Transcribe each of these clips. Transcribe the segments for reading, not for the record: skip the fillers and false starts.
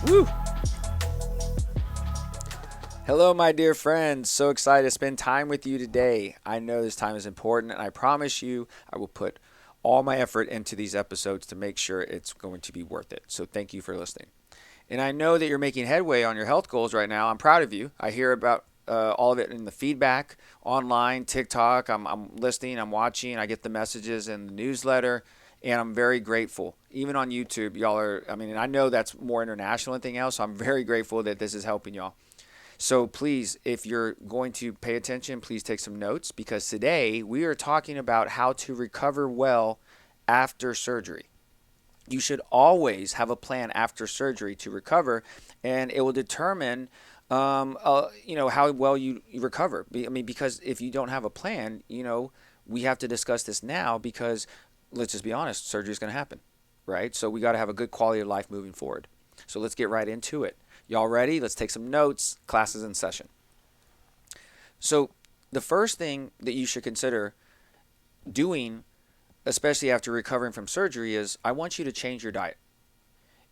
Woo! Hello, my dear friends. So excited to spend time with you today. I know this time is important, and I promise you I will put all my effort into these episodes to make sure it's going to be worth it. So thank you for listening. And I know that you're making headway on your health goals right now. I'm proud of you. I hear about all of it in the feedback online, TikTok. I'm listening, I'm watching, I get the messages in the newsletter, and I'm very grateful. Even on YouTube, y'all are, and I know that's more international than anything else. So I'm very grateful that this is helping y'all. So please, if you're going to pay attention, please take some notes because today we are talking about how to recover well after surgery. You should always have a plan after surgery to recover, and it will determine, how well you recover. Because if you don't have a plan, we have to discuss this now because let's just be honest, surgery is going to happen, right? So we got to have a good quality of life moving forward. So let's get right into it. Y'all ready? Let's take some notes. Class is in session. So the first thing that you should consider doing, especially after recovering from surgery, is I want you to change your diet.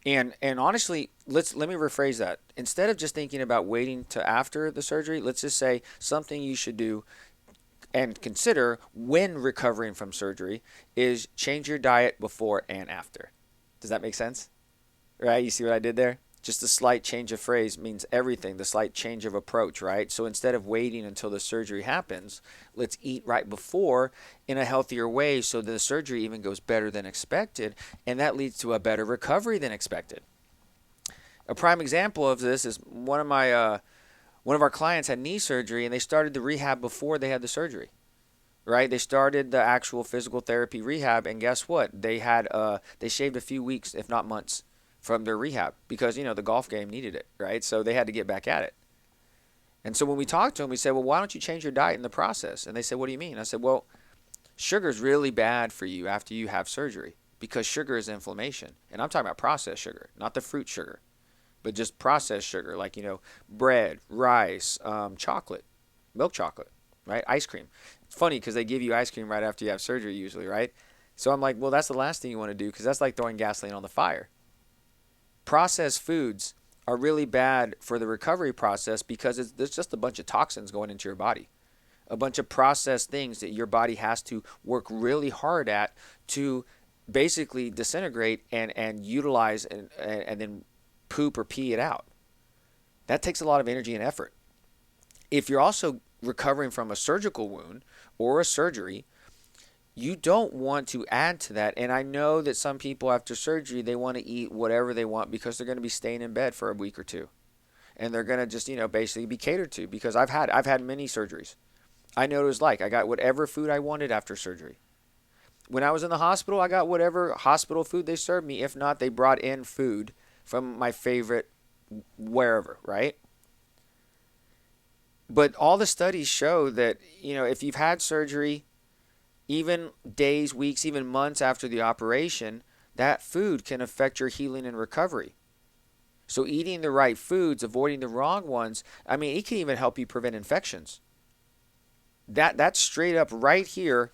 And honestly, let me rephrase that. Instead of just thinking about waiting to after the surgery, let's just say something you should do and consider when recovering from surgery is change your diet before and after. Does that make sense? Right? You see what I did there? Just a slight change of phrase means everything, the slight change of approach, right? So instead of waiting until the surgery happens, let's eat right before in a healthier way so the surgery even goes better than expected, and that leads to a better recovery than expected. A prime example of this is one of our clients had knee surgery, and they started the rehab before they had the surgery. Right? They started the actual physical therapy rehab, and guess what? They shaved a few weeks, if not months, from their rehab because the golf game needed it, right? So they had to get back at it. And so when we talked to them, we said, well, why don't you change your diet in the process? And they said, what do you mean? I said, well, sugar is really bad for you after you have surgery because sugar is inflammation. And I'm talking about processed sugar, not the fruit sugar, but just processed sugar like, bread, rice, chocolate, milk chocolate, right? Ice cream. It's funny because they give you ice cream right after you have surgery usually, right? So I'm like, well, that's the last thing you want to do because that's like throwing gasoline on the fire. Processed foods are really bad for the recovery process because there's just a bunch of toxins going into your body, a bunch of processed things that your body has to work really hard at to basically disintegrate and utilize and then poop or pee it out. That takes a lot of energy and effort. If you're also recovering from a surgical wound or a surgery, you don't want to add to that. And I know that some people after surgery, they want to eat whatever they want because they're going to be staying in bed for a week or two. And they're going to just, basically be catered to because I've had many surgeries. I know what it was like. I got whatever food I wanted after surgery. When I was in the hospital, I got whatever hospital food they served me. If not, they brought in food from my favorite wherever, right? But all the studies show that, if you've had surgery, even days, weeks, even months after the operation, that food can affect your healing and recovery. So eating the right foods, avoiding the wrong ones, it can even help you prevent infections. That's straight up right here,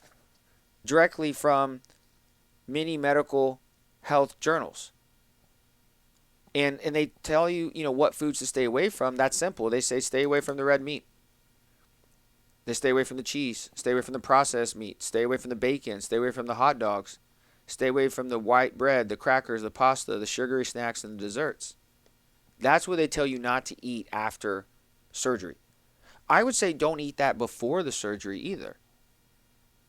directly from many medical health journals. And they tell you, what foods to stay away from. That's simple. They say stay away from the red meat. They stay away from the cheese, stay away from the processed meat, stay away from the bacon, stay away from the hot dogs, stay away from the white bread, the crackers, the pasta, the sugary snacks, and the desserts. That's what they tell you not to eat after surgery. I would say don't eat that before the surgery either.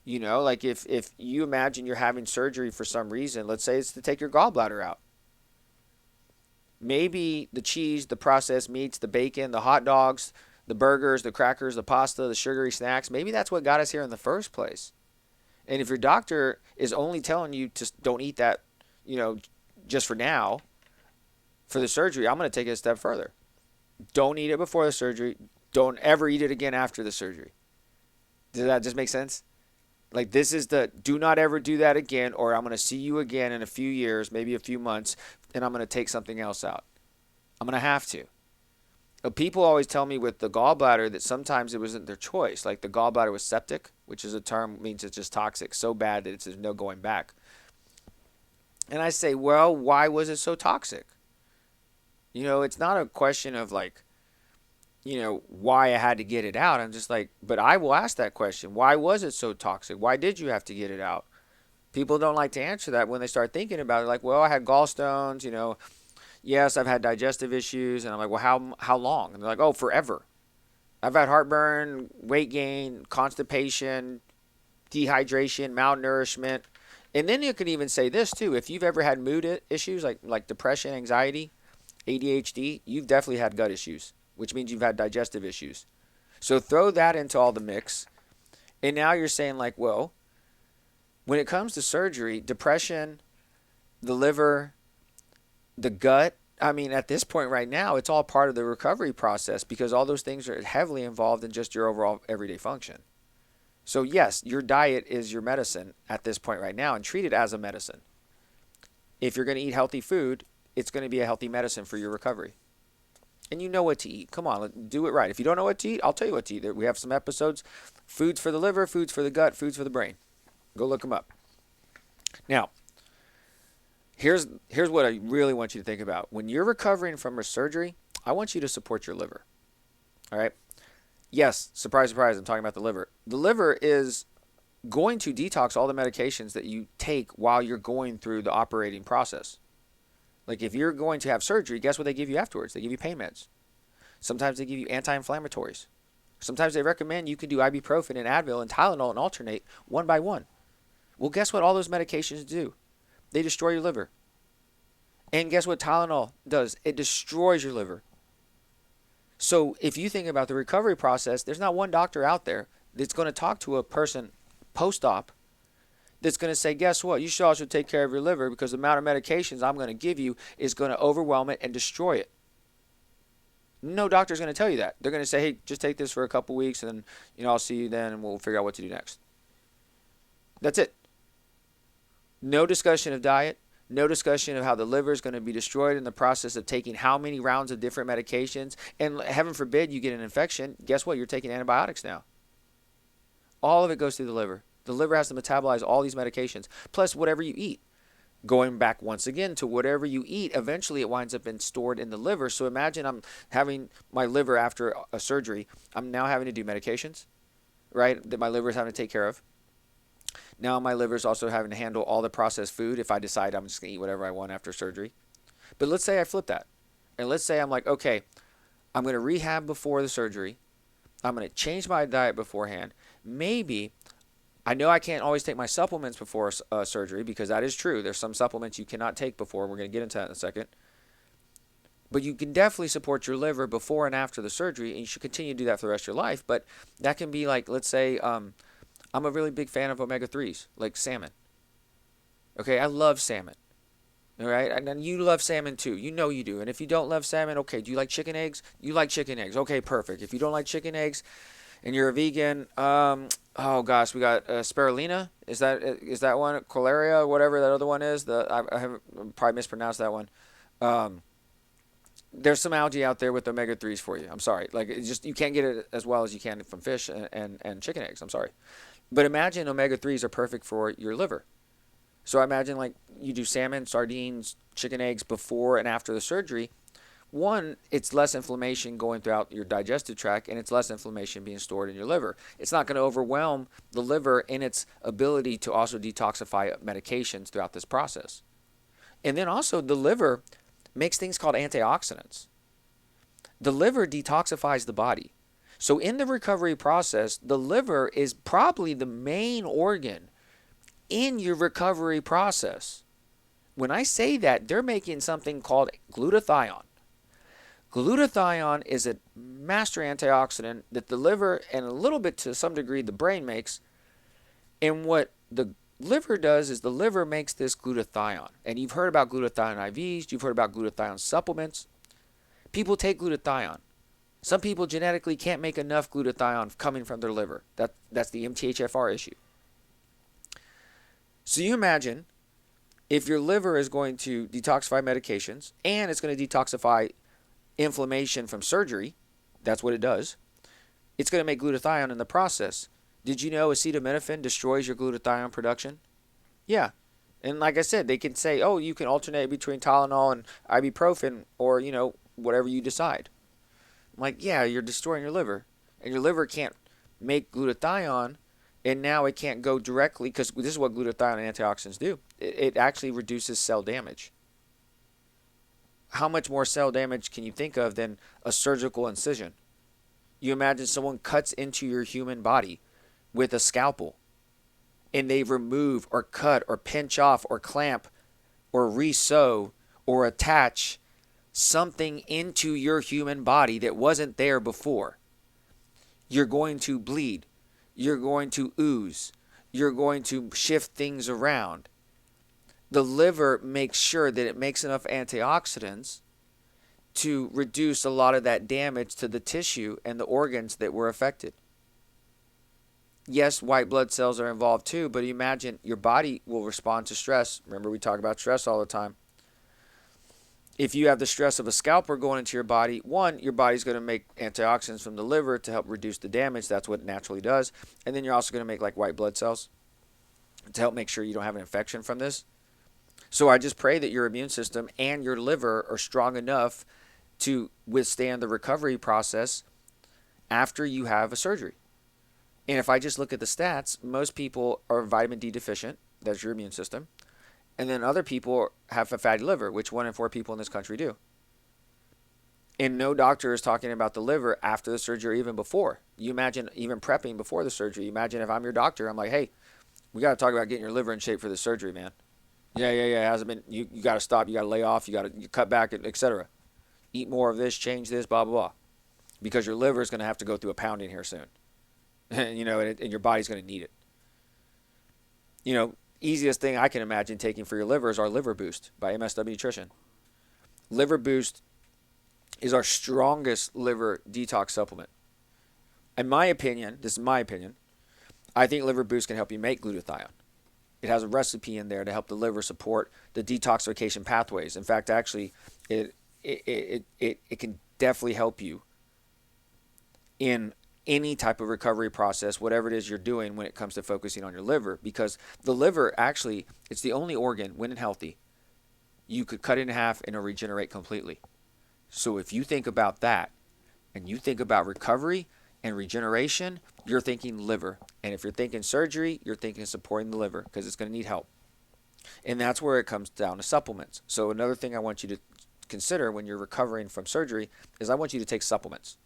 Like if you imagine you're having surgery for some reason, let's say it's to take your gallbladder out. Maybe the cheese, the processed meats, the bacon, the hot dogs, the burgers, the crackers, the pasta, the sugary snacks, maybe that's what got us here in the first place. And if your doctor is only telling you to don't eat that, just for now, for the surgery, I'm going to take it a step further. Don't eat it before the surgery. Don't ever eat it again after the surgery. Does that just make sense? Like this is do not ever do that again, or I'm going to see you again in a few years, maybe a few months, and I'm going to take something else out. I'm going to have to. People always tell me with the gallbladder that sometimes it wasn't their choice. Like the gallbladder was septic, which is a term means it's just toxic, so bad that there's no going back. And I say, well, why was it so toxic? It's not a question of like, why I had to get it out. I'm just like, but I will ask that question. Why was it so toxic? Why did you have to get it out? People don't like to answer that when they start thinking about it. Like, well, I had gallstones, yes, I've had digestive issues. And I'm like, well, how long? And they're like, oh, forever. I've had heartburn, weight gain, constipation, dehydration, malnourishment. And then you can even say this too. If you've ever had mood issues like depression, anxiety, ADHD, you've definitely had gut issues, which means you've had digestive issues. So throw that into all the mix. And now you're saying like, well, when it comes to surgery, depression, the liver, the gut, I mean, at this point right now, it's all part of the recovery process because all those things are heavily involved in just your overall everyday function. So yes, your diet is your medicine at this point right now and treat it as a medicine. If you're going to eat healthy food, it's going to be a healthy medicine for your recovery. And you know what to eat. Come on, do it right. If you don't know what to eat, I'll tell you what to eat. We have some episodes, foods for the liver, foods for the gut, foods for the brain. Go look them up. Now, here's what I really want you to think about. When you're recovering from a surgery, I want you to support your liver. All right? Yes, surprise, surprise, I'm talking about the liver. The liver is going to detox all the medications that you take while you're going through the operating process. Like if you're going to have surgery, guess what they give you afterwards? They give you pain meds. Sometimes they give you anti-inflammatories. Sometimes they recommend you can do ibuprofen and Advil and Tylenol and alternate one by one. Well, guess what all those medications do? They destroy your liver. And guess what Tylenol does? It destroys your liver. So if you think about the recovery process, there's not one doctor out there that's going to talk to a person post-op that's going to say, guess what? You should also take care of your liver because the amount of medications I'm going to give you is going to overwhelm it and destroy it. No doctor's going to tell you that. They're going to say, hey, just take this for a couple weeks and then, I'll see you then and we'll figure out what to do next. That's it. No discussion of diet. No discussion of how the liver is going to be destroyed in the process of taking how many rounds of different medications. And heaven forbid you get an infection. Guess what? You're taking antibiotics now. All of it goes through the liver. The liver has to metabolize all these medications, plus whatever you eat. Going back once again to whatever you eat, eventually it winds up being stored in the liver. So imagine I'm having my liver after a surgery. I'm now having to do medications, right, that my liver is having to take care of. Now my liver is also having to handle all the processed food if I decide I'm just going to eat whatever I want after surgery. But let's say I flip that. And let's say I'm like, okay, I'm going to rehab before the surgery. I'm going to change my diet beforehand. Maybe, I know I can't always take my supplements before surgery because that is true. There's some supplements you cannot take before. We're going to get into that in a second. But you can definitely support your liver before and after the surgery, and you should continue to do that for the rest of your life. But that can be like, let's say, I'm a really big fan of omega-3s, like salmon. Okay, I love salmon. All right, and you love salmon too. You know you do. And if you don't love salmon, okay, do you like chicken eggs? You like chicken eggs. Okay, perfect. If you don't like chicken eggs and you're a vegan, oh gosh, we got spirulina. Is that one? Colaria, whatever that other one is. I have probably mispronounced that one. There's some algae out there with omega-3s for you. I'm sorry. Like, it's just you can't get it as well as you can from fish and chicken eggs. I'm sorry. But imagine omega-3s are perfect for your liver. So I imagine like you do salmon, sardines, chicken eggs before and after the surgery. One, it's less inflammation going throughout your digestive tract, and it's less inflammation being stored in your liver. It's not going to overwhelm the liver in its ability to also detoxify medications throughout this process. And then also the liver makes things called antioxidants. The liver detoxifies the body. So in the recovery process, the liver is probably the main organ in your recovery process. When I say that, they're making something called glutathione. Glutathione is a master antioxidant that the liver and a little bit to some degree the brain makes. And what the liver does is the liver makes this glutathione. And you've heard about glutathione IVs, you've heard about glutathione supplements. People take glutathione. Some people genetically can't make enough glutathione coming from their liver. That's the MTHFR issue. So you imagine if your liver is going to detoxify medications and it's going to detoxify inflammation from surgery, that's what it does. It's going to make glutathione in the process. Did you know acetaminophen destroys your glutathione production? Yeah. And like I said, they can say, oh, you can alternate between Tylenol and ibuprofen or, whatever you decide. I'm like, yeah, you're destroying your liver. And your liver can't make glutathione, and now it can't go directly, because this is what glutathione and antioxidants do. It actually reduces cell damage. How much more cell damage can you think of than a surgical incision? You imagine someone cuts into your human body with a scalpel, and they remove or cut or pinch off or clamp or re-sew or attach something into your human body that wasn't there before. You're going to bleed. You're going to ooze. You're going to shift things around. The liver makes sure that it makes enough antioxidants to reduce a lot of that damage to the tissue and the organs that were affected. Yes, white blood cells are involved too, but imagine your body will respond to stress. Remember, we talk about stress all the time. If you have the stress of a scalpel going into your body, one, your body's going to make antioxidants from the liver to help reduce the damage. That's what it naturally does. And then you're also going to make like white blood cells to help make sure you don't have an infection from this. So I just pray that your immune system and your liver are strong enough to withstand the recovery process after you have a surgery. And if I just look at the stats, most people are vitamin D deficient. That's your immune system. And then other people have a fatty liver, which 1 in 4 people in this country do. And no doctor is talking about the liver after the surgery or even before. You imagine even prepping before the surgery. Imagine if I'm your doctor, I'm like, hey, we got to talk about getting your liver in shape for the surgery, man. Yeah. It hasn't been, you got to stop, you got to lay off, you cut back, etc. Eat more of this, change this, blah, blah, blah. Because your liver is going to have to go through a pounding here soon. And your body's going to need it. Easiest thing I can imagine taking for your liver is our Liver Boost by MSW Nutrition. Liver Boost is our strongest liver detox supplement. In my opinion, this is my opinion, I think Liver Boost can help you make glutathione. It has a recipe in there to help the liver support the detoxification pathways. In fact, actually, it can definitely help you in any type of recovery process, whatever it is you're doing when it comes to focusing on your liver, because the liver actually, it's the only organ, when healthy, you could cut it in half and it'll regenerate completely. So if you think about that and you think about recovery and regeneration, you're thinking liver. And if you're thinking surgery, you're thinking supporting the liver because it's going to need help. And that's where it comes down to supplements. So another thing I want you to consider when you're recovering from surgery is I want you to take supplements.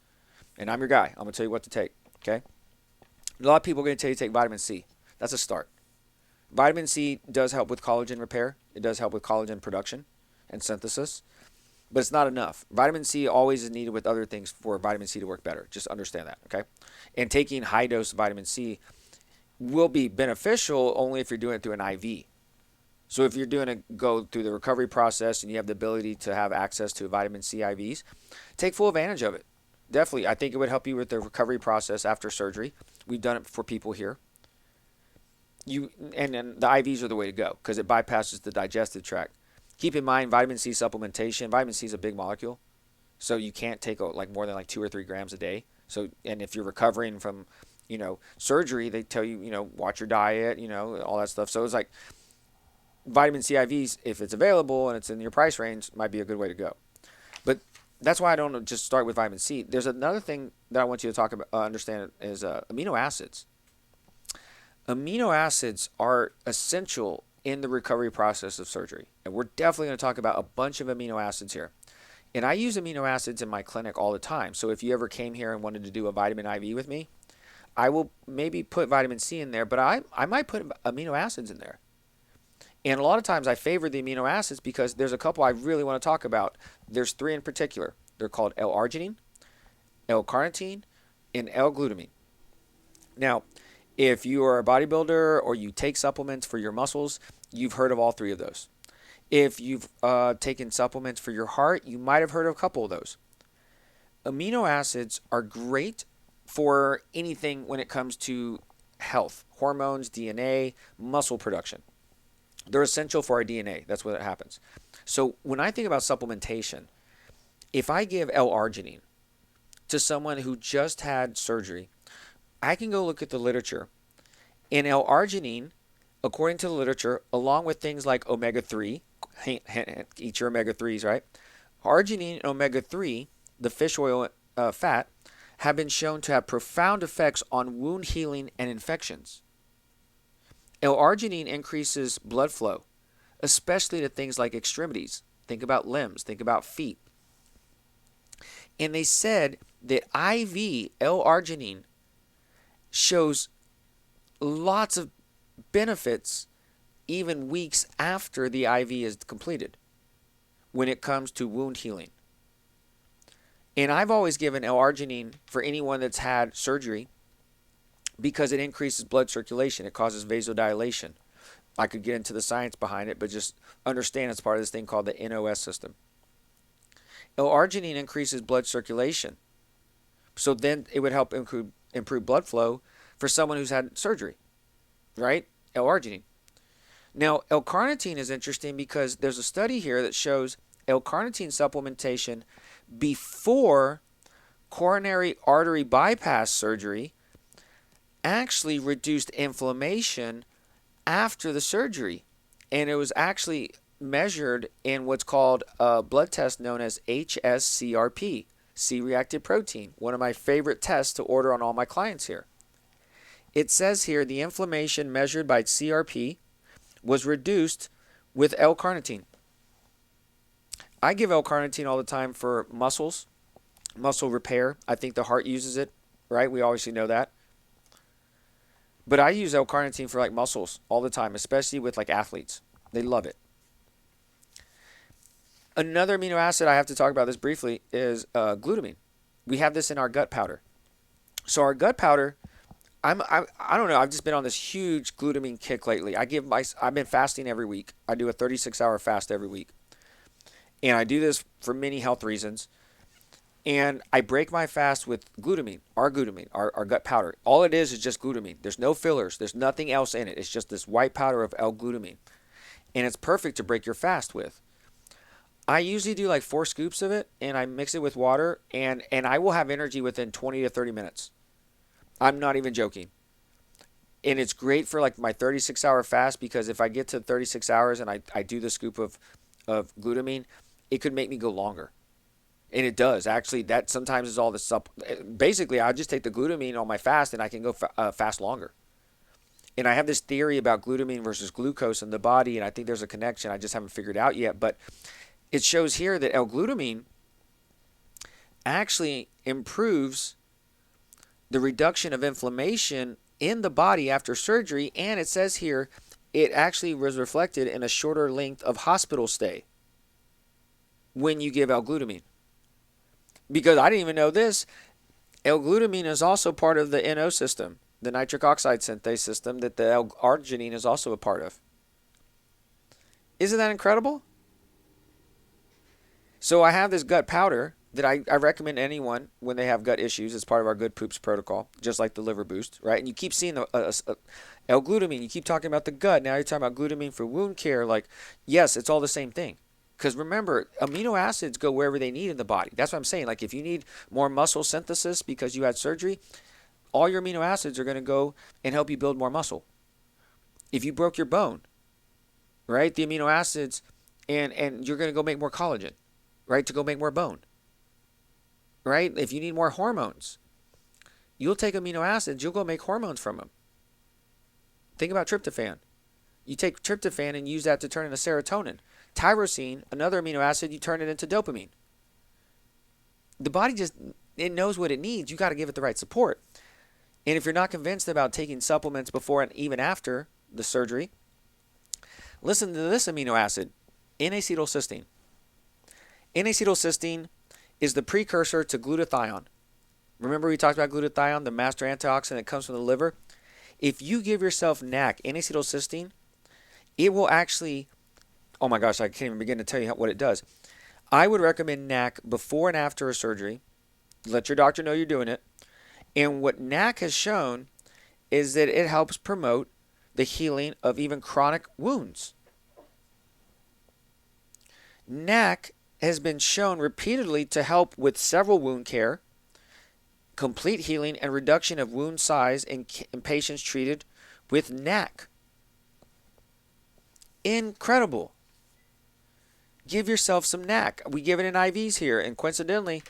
And I'm your guy. I'm going to tell you what to take, okay? A lot of people are going to tell you to take vitamin C. That's a start. Vitamin C does help with collagen repair. It does help with collagen production and synthesis. But it's not enough. Vitamin C always is needed with other things for vitamin C to work better. Just understand that, okay? And taking high-dose vitamin C will be beneficial only if you're doing it through an IV. So if you're go through the recovery process and you have the ability to have access to vitamin C IVs, take full advantage of it. Definitely, I think it would help you with the recovery process after surgery. We've done it for people here. And then the IVs are the way to go because it bypasses the digestive tract. Keep in mind, vitamin C supplementation. Vitamin C is a big molecule, so you can't take more than 2 or 3 grams a day. So, and if you're recovering from, surgery, they tell you, watch your diet, all that stuff. So it's like vitamin C IVs, if it's available and it's in your price range, might be a good way to go. But that's why I don't just start with vitamin C. There's another thing that I want you to talk about, understand is amino acids. Amino acids are essential in the recovery process of surgery. And we're definitely going to talk about a bunch of amino acids here. And I use amino acids in my clinic all the time. So if you ever came here and wanted to do a vitamin IV with me, I will maybe put vitamin C in there, but I might put amino acids in there. And a lot of times I favor the amino acids because there's a couple I really want to talk about. There's 3 in particular. They're called L-arginine, L-carnitine, and L-glutamine. Now, if you are a bodybuilder or you take supplements for your muscles, you've heard of all 3 of those. If you've taken supplements for your heart, you might have heard of a couple of those. Amino acids are great for anything when it comes to health, hormones, DNA, muscle production. They're essential for our DNA. That's what happens. So when I think about supplementation, if I give L-arginine to someone who just had surgery, I can go look at the literature. And L-arginine, according to the literature, along with things like omega-3, eat your omega-3s, right? Arginine and omega-3, the fish oil fat, have been shown to have profound effects on wound healing and infections. L-arginine increases blood flow, especially to things like extremities. Think about limbs, think about feet. And they said that IV L-arginine shows lots of benefits even weeks after the IV is completed when it comes to wound healing. And I've always given L-arginine for anyone that's had surgery because it increases blood circulation. It causes vasodilation. I could get into the science behind it, but just understand it's part of this thing called the NOS system. L-arginine increases blood circulation. So then it would help improve blood flow for someone who's had surgery, right? L-arginine. Now, L-carnitine is interesting because there's a study here that shows L-carnitine supplementation before coronary artery bypass surgery actually reduced inflammation after the surgery. And it was actually measured in what's called a blood test known as HSCRP, C-reactive protein, one of my favorite tests to order on all my clients here. It says here the inflammation measured by CRP was reduced with L-carnitine. I give L-carnitine all the time for muscles, muscle repair. I think the heart uses it, right? We obviously know that. But I use L-carnitine for like muscles all the time, especially with like athletes. They love it. Another amino acid, I have to talk about this briefly, is glutamine. We have this in our gut powder. So our gut powder, I don't know, I've just been on this huge glutamine kick lately. I've been fasting every week. I do a 36-hour fast every week. And I do this for many health reasons. And I break my fast with glutamine, our gut powder. All it is just glutamine. There's no fillers. There's nothing else in it. It's just this white powder of L-glutamine. And it's perfect to break your fast with. I usually do like 4 scoops of it, and I mix it with water, and I will have energy within 20 to 30 minutes. I'm not even joking. And it's great for like my 36-hour fast because if I get to 36 hours and I do the scoop of glutamine, it could make me go longer. And it does. Actually, that sometimes is all the basically, I just take the glutamine on my fast and I can go fast longer. And I have this theory about glutamine versus glucose in the body, and I think there's a connection. I just haven't figured it out yet. But it shows here that L-glutamine actually improves the reduction of inflammation in the body after surgery. And it says here it actually was reflected in a shorter length of hospital stay when you give L-glutamine. Because I didn't even know this, L-glutamine is also part of the NO system, the nitric oxide synthase system that the L-arginine is also a part of. Isn't that incredible? So I have this gut powder that I recommend anyone when they have gut issues. It's part of our Good Poops protocol, just like the liver boost, right? And you keep seeing the L-glutamine. You keep talking about the gut. Now you're talking about glutamine for wound care. Like, yes, it's all the same thing. Because remember, amino acids go wherever they need in the body. That's what I'm saying. Like if you need more muscle synthesis because you had surgery, all your amino acids are going to go and help you build more muscle. If you broke your bone, right, the amino acids, and you're going to go make more collagen, right, to go make more bone. Right? If you need more hormones, you'll take amino acids, you'll go make hormones from them. Think about tryptophan. You take tryptophan and use that to turn into serotonin. Tyrosine, another amino acid, you turn it into dopamine. The body it knows what it needs. You got to give it the right support. And if you're not convinced about taking supplements before and even after the surgery, listen to this amino acid, N-acetylcysteine. N-acetylcysteine is the precursor to glutathione. Remember we talked about glutathione, the master antioxidant that comes from the liver? If you give yourself NAC, N-acetylcysteine, it will actually, oh my gosh, I can't even begin to tell you what it does. I would recommend NAC before and after a surgery. Let your doctor know you're doing it. And what NAC has shown is that it helps promote the healing of even chronic wounds. NAC has been shown repeatedly to help with several wound care, complete healing, and reduction of wound size in patients treated with NAC. Incredible. Give yourself some NAC. We give it in IVs here. And coincidentally,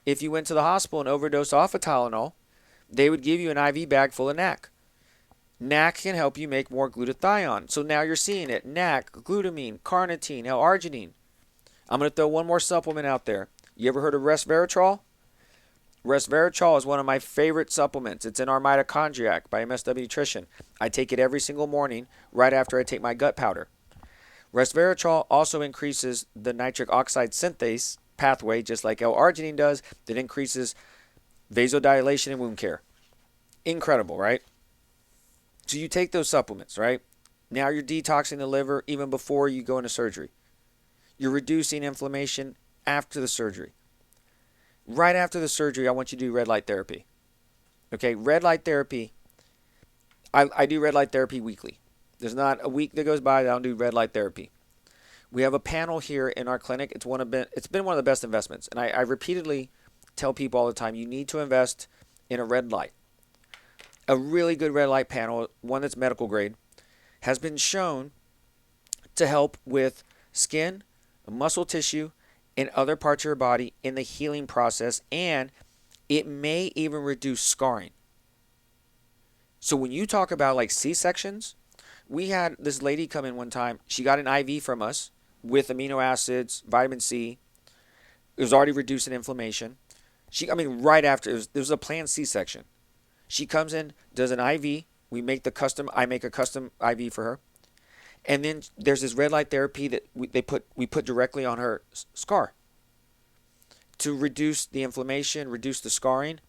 if you went to the hospital and overdosed off of Tylenol, they would give you an IV bag full of NAC. NAC can help you make more glutathione. So now you're seeing it. NAC, glutamine, carnitine, L-arginine. I'm going to throw one more supplement out there. You ever heard of resveratrol? Resveratrol is one of my favorite supplements. It's in our mitochondriac by MSW Nutrition. I take it every single morning right after I take my gut powder. Resveratrol also increases the nitric oxide synthase pathway, just like L-arginine does, that increases vasodilation and wound care. Incredible, right? So you take those supplements, right? Now you're detoxing the liver even before you go into surgery. You're reducing inflammation after the surgery. Right after the surgery, I want you to do red light therapy. Okay, red light therapy. I do red light therapy weekly. There's not a week that goes by that I don't do red light therapy. We have a panel here in our clinic. It's been one of the best investments. And I repeatedly tell people all the time, you need to invest in a red light. A really good red light panel, one that's medical grade, has been shown to help with skin, muscle tissue, and other parts of your body in the healing process, and it may even reduce scarring. So when you talk about like C-sections, we had this lady come in one time. She got an IV from us with amino acids, vitamin C. It was already reducing inflammation. Right after, there was a planned C-section. She comes in, does an IV. I make a custom IV for her. And then there's this red light therapy that we put directly on her scar to reduce the inflammation, reduce the scarring.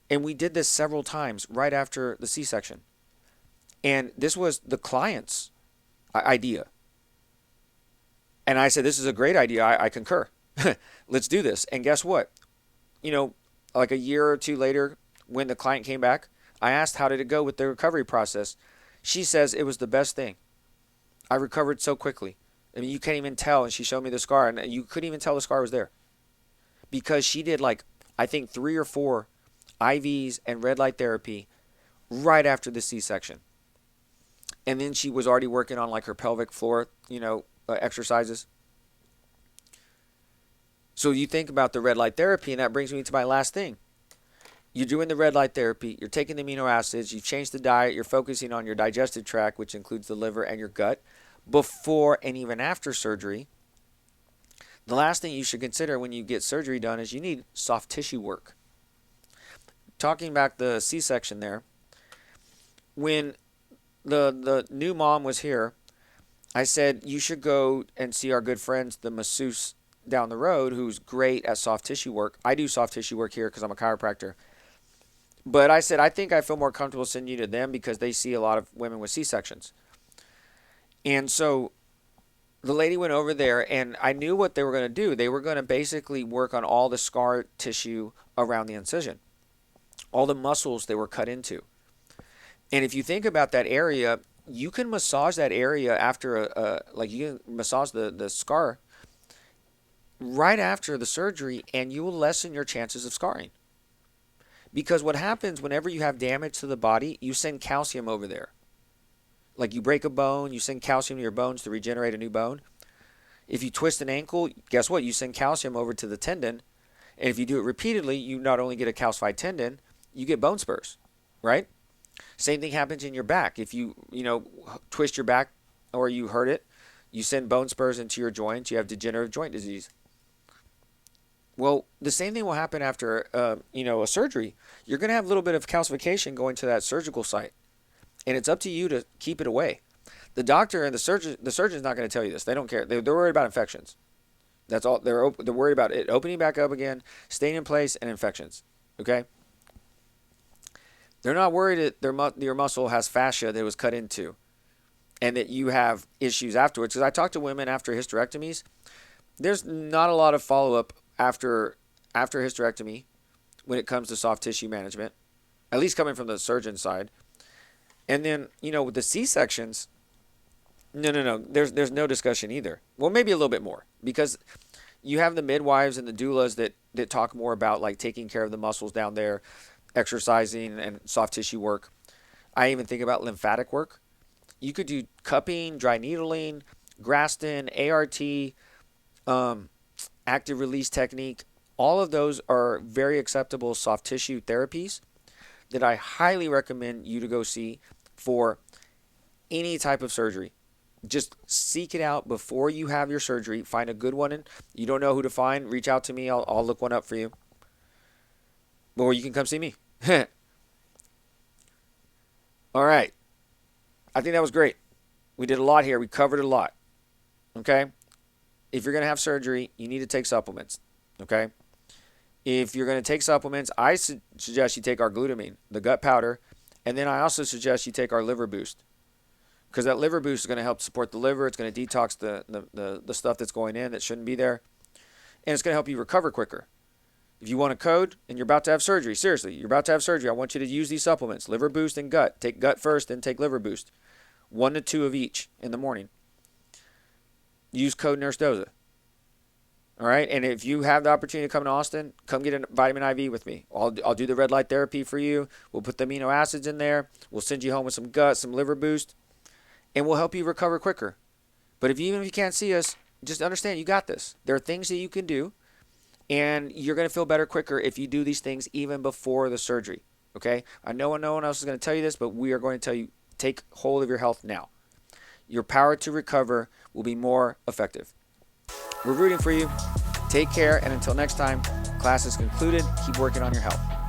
And we did this several times right after the C-section. And this was the client's idea. And I said, this is a great idea. I concur. Let's do this. And guess what? Like a year or two later, when the client came back, I asked, how did it go with the recovery process? She says it was the best thing. I recovered so quickly. I mean, you can't even tell. And she showed me the scar, and you couldn't even tell the scar was there. Because she did I think 3 or 4 IVs and red light therapy right after the C-section. And then she was already working on her pelvic floor, exercises. So you think about the red light therapy, and that brings me to my last thing. You're doing the red light therapy, you're taking the amino acids, you've changed the diet, you're focusing on your digestive tract, which includes the liver and your gut, before and even after surgery. The last thing you should consider when you get surgery done is you need soft tissue work. Talking about the C-section there, when the new mom was here, I said you should go and see our good friends, the masseuse down the road, who's great at soft tissue work. I do soft tissue work here because I'm a chiropractor. But I said, I think I feel more comfortable sending you to them because they see a lot of women with C-sections. And so the lady went over there, and I knew what they were going to do. They were going to basically work on all the scar tissue around the incision, all the muscles they were cut into. And if you think about that area, you can massage that area after you can massage the scar right after the surgery, and you will lessen your chances of scarring. Because what happens whenever you have damage to the body, you send calcium over there. Like you break a bone, you send calcium to your bones to regenerate a new bone. If you twist an ankle, guess what? You send calcium over to the tendon. And if you do it repeatedly, you not only get a calcified tendon, you get bone spurs, right? Same thing happens in your back. If you twist your back or you hurt it, you send bone spurs into your joints, you have degenerative joint disease. Well, the same thing will happen after a surgery. You're going to have a little bit of calcification going to that surgical site. And it's up to you to keep it away. The doctor and the surgeon's not going to tell you this. They don't care. They're worried about infections. That's all. They're worried about it opening back up again, staying in place, and infections. Okay? They're not worried that your muscle has fascia that was cut into and that you have issues afterwards. Because I talk to women after hysterectomies. There's not a lot of follow-up after hysterectomy when it comes to soft tissue management, at least coming from the surgeon side. And then, with the C-sections, no. There's no discussion either. Well, maybe a little bit more, because you have the midwives and the doulas that talk more about taking care of the muscles down there, exercising and soft tissue work. I even think about lymphatic work. You could do cupping, dry needling, Graston, ART, active release technique. All of those are very acceptable soft tissue therapies that I highly recommend you to go see for any type of surgery. Just seek it out before you have your surgery. Find a good one. And you don't know who to find, reach out to me. I'll look one up for you. Or you can come see me. All right. I think that was great. We did a lot here. We covered a lot. Okay? If you're going to have surgery, you need to take supplements. Okay? If you're going to take supplements, I suggest you take our glutamine, the gut powder, and then I also suggest you take our liver boost. Because that liver boost is going to help support the liver. It's going to detox the stuff that's going in that shouldn't be there. And it's going to help you recover quicker. If you want a code and you're about to have surgery, seriously, you're about to have surgery, I want you to use these supplements, liver boost and gut. Take gut first, then take liver boost. 1 to 2 of each in the morning. Use code NurseDoza. All right? And if you have the opportunity to come to Austin, come get a vitamin IV with me. I'll do the red light therapy for you. We'll put the amino acids in there. We'll send you home with some gut, some liver boost. And we'll help you recover quicker. But even if you can't see us, just understand you got this. There are things that you can do, and you're going to feel better quicker if you do these things even before the surgery. Okay? I know no one else is going to tell you this, but we are going to tell you, take hold of your health now. Your power to recover will be more effective. We're rooting for you. Take care, and until next time, class is concluded. Keep working on your health.